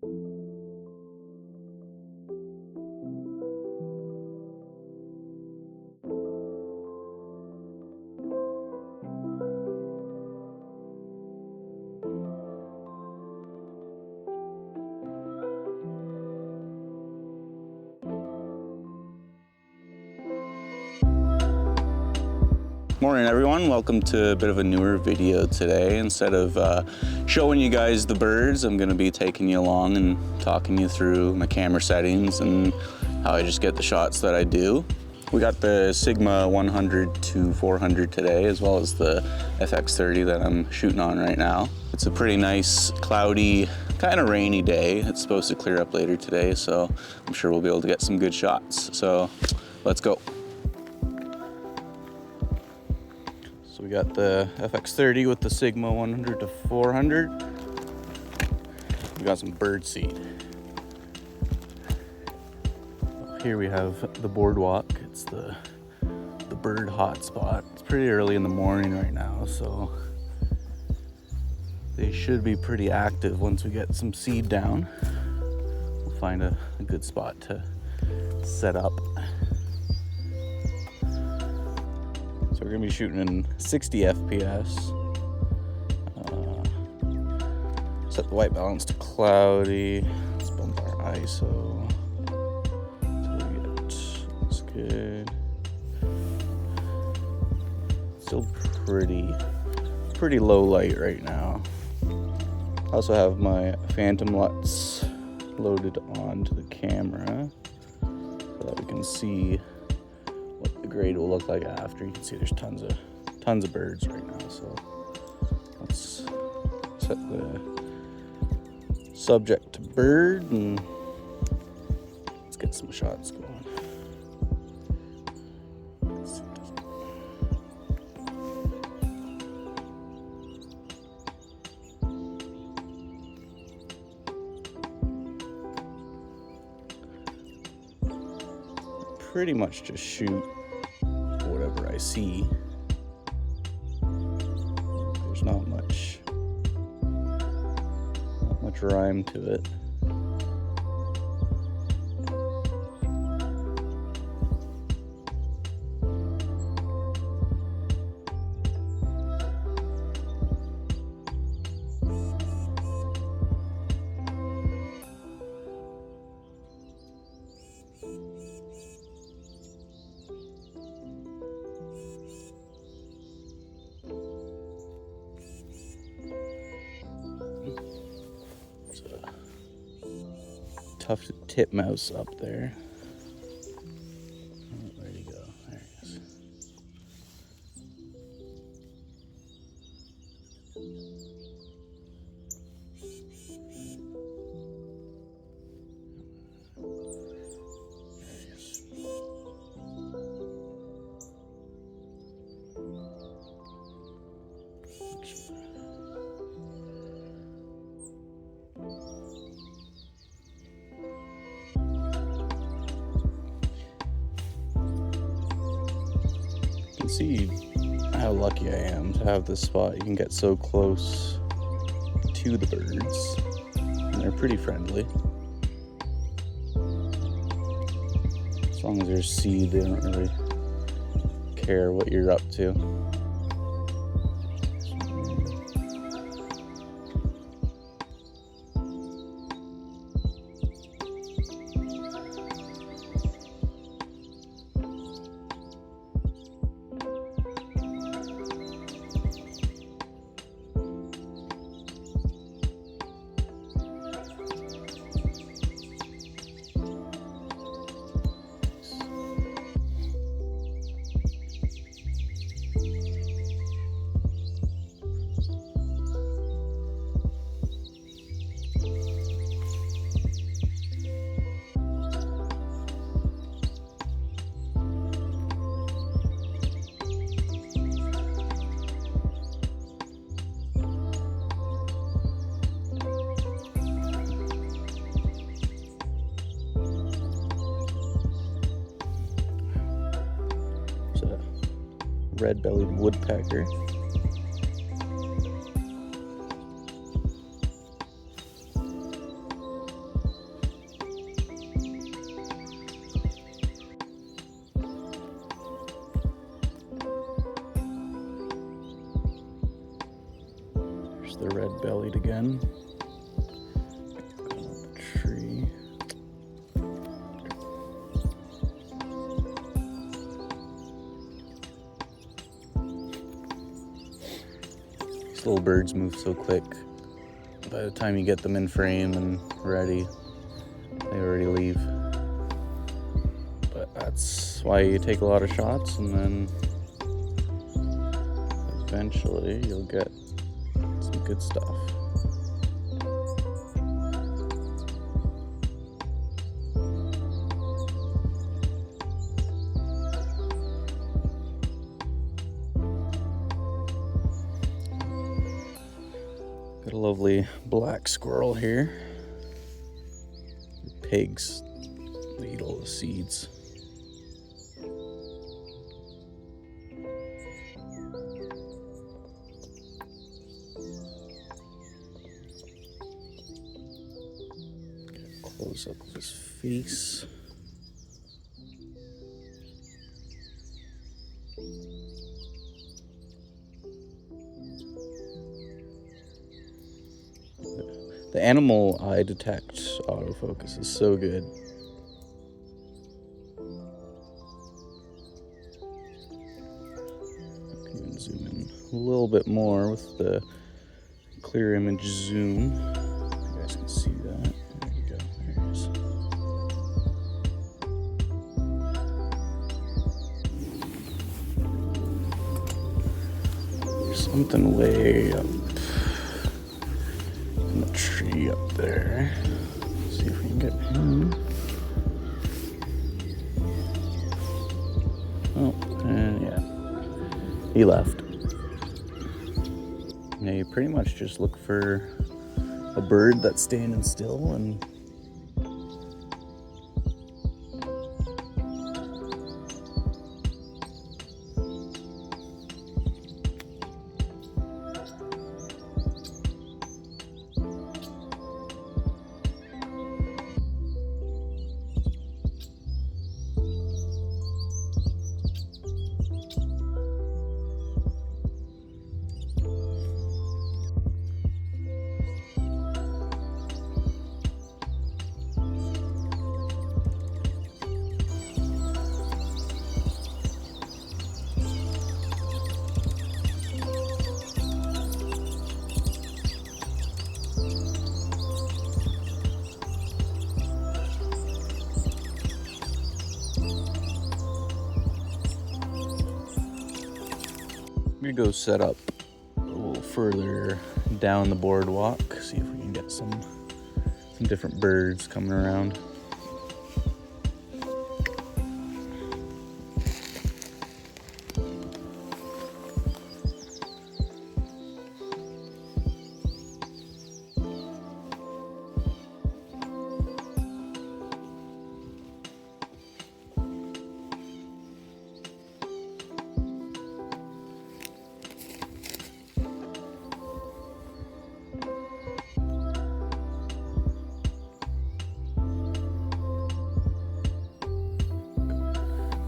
Morning everyone, welcome to a bit of a newer video today. Instead of showing you guys the birds, I'm going to be taking you along and talking you through my camera settings and how I just get the shots that I do. We got the Sigma 100 to 400 today, as well as the FX30 that I'm shooting on right now. It's a pretty nice, cloudy, kind of rainy day. It's supposed to clear up later today, so I'm sure we'll be able to get some good shots. So let's go. So we got the FX30 with the Sigma 100 to 400. We got some bird seed. Here we have the boardwalk. It's the bird hotspot. It's pretty early in the morning right now, so they should be pretty active once we get some seed down. We'll find a good spot to set up. So we're gonna be shooting in 60 FPS. Set the white balance to cloudy. Let's bump our ISO. Looks good. Still pretty low light right now. I also have my phantom LUTs loaded onto the camera so that we can see what the grade will look like after. You can see there's tons of birds right now, so let's set the subject to bird and let's get some shots going. Pretty much just shoot whatever I see. There's not much rhyme to it. Tough to tip mouse up there. Where'd he go? There he is. See how lucky I am to have this spot. You can get so close to the birds and they're pretty friendly. As long as there's seed, they don't really care what you're up to. Red-bellied woodpecker. There's the red-bellied again. Going up the tree. These little birds move so quick. By the time you get them in frame and ready, they already leave. But that's why you take a lot of shots, and then eventually you'll get some good stuff. Got a lovely black squirrel here. The pigs eat all the seeds. Close up his face. The animal eye detect autofocus is so good. I can even zoom in a little bit more with the clear image zoom. You guys can see that. There you go. There it is. There's something way up in the tree up there. Let's see if we can get him. Oh, and yeah, he left. Yeah, you pretty much just look for a bird that's standing still and I'm gonna go set up a little further down the boardwalk, see if we can get some different birds coming around.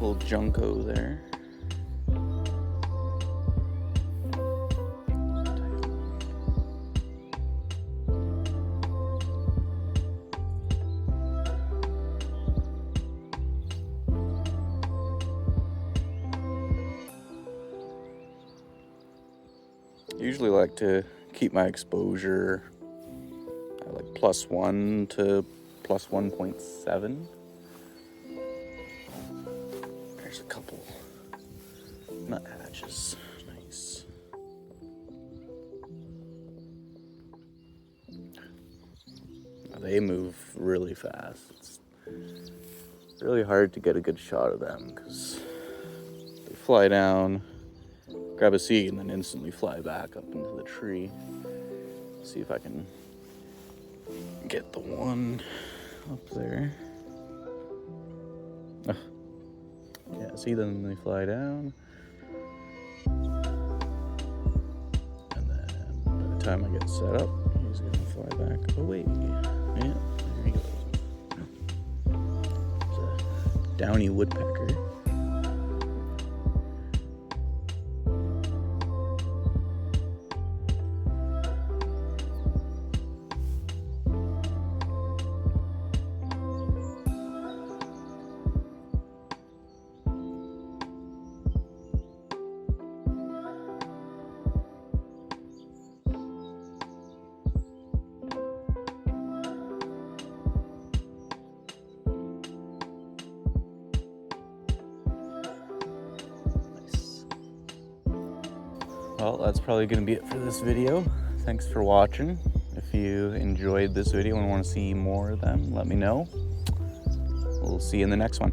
Little junco there. I usually like to keep my exposure at like +1 to +1.7. There's a couple nuthatches. Nice. They move really fast. It's really hard to get a good shot of them because they fly down, grab a seed, and then instantly fly back up into the tree. See if I can get the one up there. Oh. Yeah, see them, they fly down. And then by the time I get set up, he's gonna fly back away. Yeah, there he goes. There's a downy woodpecker. well, that's probably gonna be it for this video. Thanks for watching. If you enjoyed this video and want to see more of them, let me know. We'll see you in the next one.